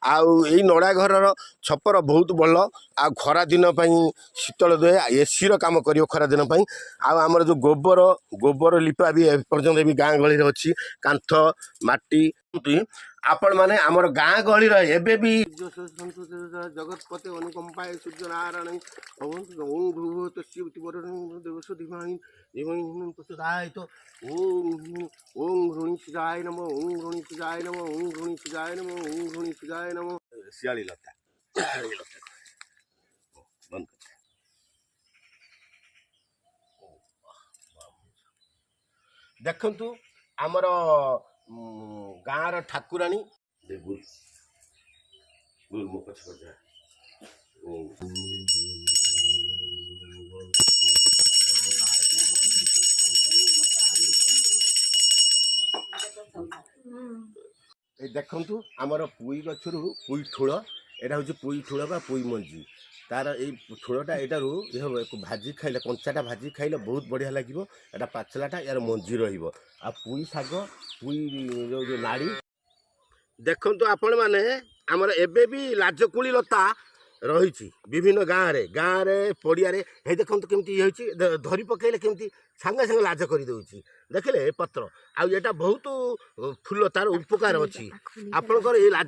आउ नड़ा घर छपर बहुत भल आ खरा दिन शीतल दुए एसी काम कर खरा दिन आमर जो गोबर गोबर लिपा भी एपर्यंत भी गाँ गहली अच्छी कांथ माटी आपण मैंने आमर गाँ गहली एबे भी जगतपते अनुकंपाए सूर्य नारायण ओम भूत देवस्व धीमहि धीमहि प्रचोदयात् ओम ऋणी शिवाय नमः ओम ऋणी शिवाय नमः ओम ऋणी शिवाय नमः ओम ऋणी शिवाय नमः शियाली लता बंद देखंतु आमर गाँव ठाकुराणी मो पछ देखंतु आमर पुई गछरु पुई ठूल एटा हूँ पुई ठूल बा पुई मंजी तार ये ठूलटा एटारू भाजी खाइले कंचाटा भाजी खाइले बहुत बढ़िया लगे एटा पाचलाटा यार मंजी रहिबो आ पुई साग पुई जो नाड़ी देखंतु आपण माने आमर एबे भी लाजकुली लता रही विभिन्न गाँव रे पड़िया हे देखते केमती धरी पकड़े केमती सांगे सांगे लाज कर देखिले पत्र आउ एटा बहुत फूल तार उपकार अच्छी आपणकर ये लाज